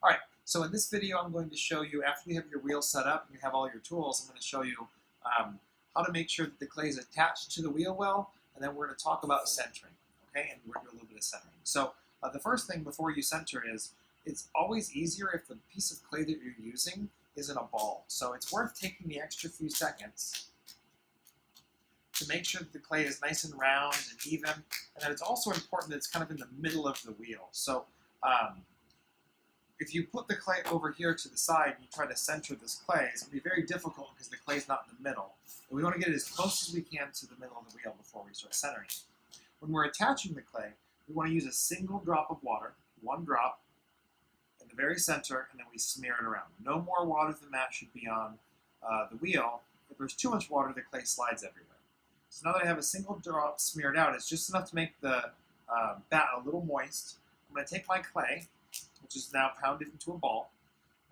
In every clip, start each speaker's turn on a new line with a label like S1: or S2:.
S1: All right, so in this video, I'm going to show you, after you have your wheel set up and you have all your tools, I'm going to show you how to make sure that the clay is attached to the wheel well, and then we're going to talk about centering, okay? And we're going to do a little bit of centering. So the first thing before you center is, it's always easier if the piece of clay that you're using is in a ball. So it's worth taking the extra few seconds to make sure that the clay is nice and round and even, and then it's also important that it's kind of in the middle of the wheel. So if you put the clay over here to the side and you try to center this clay, it's going to be very difficult because the clay is not in the middle. And we want to get it as close as we can to the middle of the wheel before we start centering. When we're attaching the clay, we want to use a single drop of water, one drop, in the very center, and then we smear it around. No more water than that should be on the wheel. If there's too much water, the clay slides everywhere. So now that I have a single drop smeared out, it's just enough to make the bat a little moist. I'm going to take my clay, which is now pounded into a ball.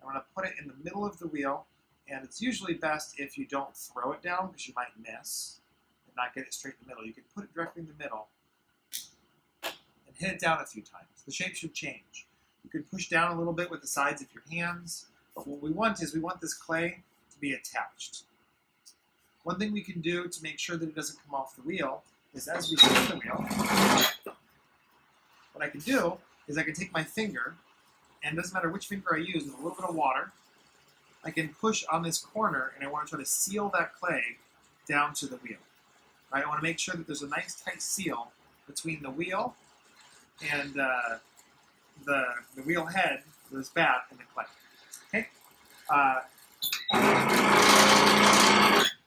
S1: I'm going to put it in the middle of the wheel, and it's usually best if you don't throw it down because you might miss and not get it straight in the middle. You can put it directly in the middle and hit it down a few times. The shape should change. You can push down a little bit with the sides of your hands, but what we want is we want this clay to be attached. One thing we can do to make sure that it doesn't come off the wheel is as we spin the wheel, what I can do is I can take my finger, and it doesn't matter which finger I use, with a little bit of water, I can push on this corner, and I want to try to seal that clay down to the wheel. Right? I want to make sure that there's a nice tight seal between the wheel and the wheel head, this bat, and the clay. Okay?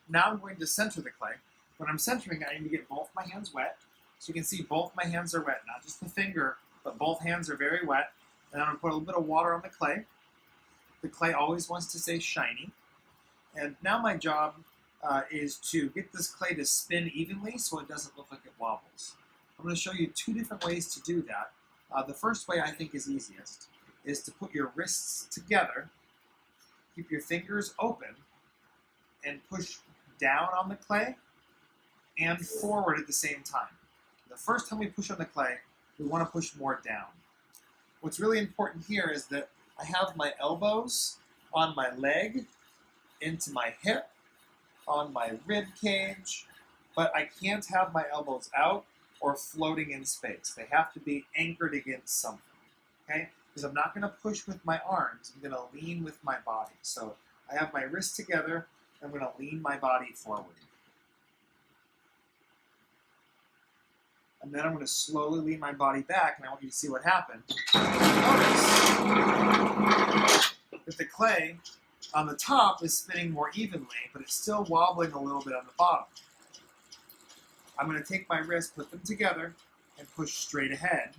S1: Now I'm going to center the clay. When I'm centering, I need to get both my hands wet. So you can see both my hands are wet, not just the finger, but both hands are very wet. And I'm going to put a little bit of water on the clay. The clay always wants to stay shiny. And now my job is to get this clay to spin evenly so it doesn't look like it wobbles. I'm going to show you two different ways to do that. The first way I think is easiest is to put your wrists together, keep your fingers open, and push down on the clay and forward at the same time. The first time we push on the clay, we want to push more down. What's really important here is that I have my elbows on my leg, into my hip, on my rib cage, but I can't have my elbows out or floating in space. They have to be anchored against something, okay? Because I'm not going to push with my arms, I'm going to lean with my body. So I have my wrists together, I'm going to lean my body forward. And then I'm going to slowly lean my body back, and I want you to see what happened. Notice that the clay on the top is spinning more evenly, but it's still wobbling a little bit on the bottom. I'm going to take my wrists, put them together, and push straight ahead.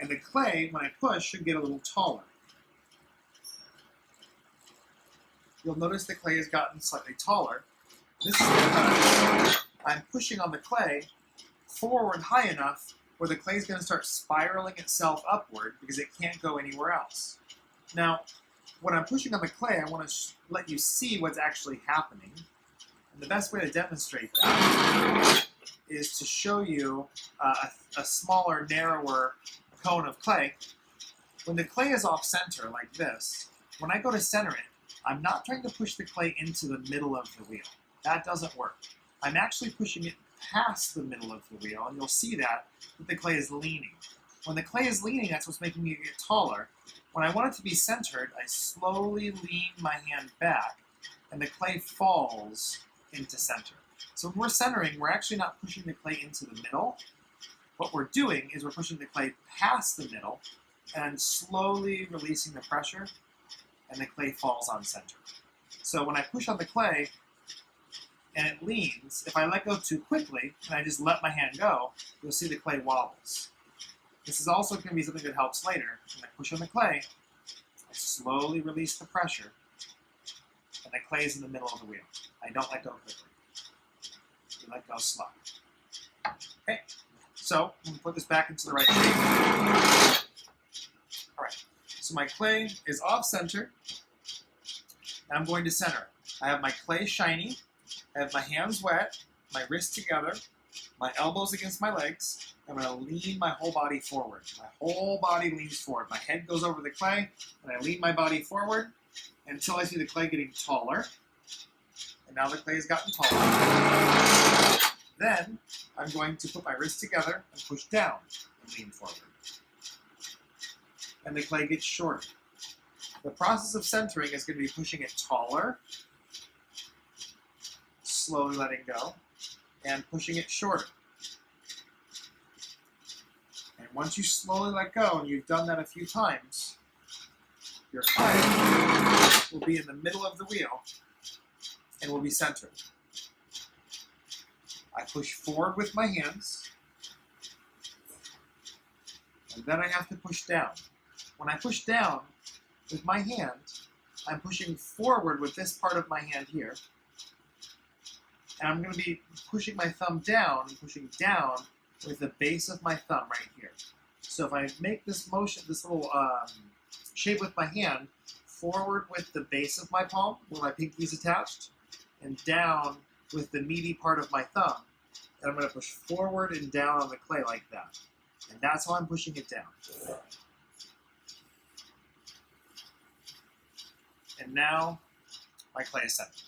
S1: And the clay, when I push, should get a little taller. You'll notice the clay has gotten slightly taller. This is because I'm pushing on the clay forward high enough where the clay is going to start spiraling itself upward because it can't go anywhere else. Now, when I'm pushing on the clay, I want to let you see what's actually happening. And the best way to demonstrate that is to show you a smaller, narrower cone of clay. When the clay is off center like this, when I go to center it, I'm not trying to push the clay into the middle of the wheel. That doesn't work. I'm actually pushing it past the middle of the wheel, and you'll see that the clay is leaning. When the clay is leaning, that's what's making it get taller. When I want it to be centered, I slowly lean my hand back, and the clay falls into center. So when we're centering, we're actually not pushing the clay into the middle. What we're doing is we're pushing the clay past the middle and slowly releasing the pressure, and the clay falls on center. So when I push on the clay and it leans, if I let go too quickly and I just let my hand go, you'll see the clay wobbles. This is also going to be something that helps later. When I push on the clay, I slowly release the pressure, and the clay is in the middle of the wheel. I don't let go quickly. I let go slow. Okay, so I'm going to put this back into the right shape. All right, so my clay is off center, and I'm going to center it. I have my clay shiny, I have my hands wet, my wrists together, My elbows against my legs. I'm going to lean my whole body forward. My whole body leans forward. My head goes over the clay, and I lean my body forward until I see the clay getting taller. And now the clay has gotten taller. Then I'm going to put my wrists together and push down and lean forward. And the clay gets shorter. The process of centering is going to be pushing it taller, slowly letting go, and pushing it shorter. And once you slowly let go, and you've done that a few times, your clay will be in the middle of the wheel and will be centered. I push forward with my hands, and then I have to push down. When I push down with my hand, I'm pushing forward with this part of my hand here, and I'm going to be pushing my thumb down and pushing down with the base of my thumb right here. So if I make this motion, this little shape with my hand, forward with the base of my palm where my pinky is attached, and down with the meaty part of my thumb, and I'm going to push forward and down on the clay like that. And that's how I'm pushing it down. And now my clay is centered.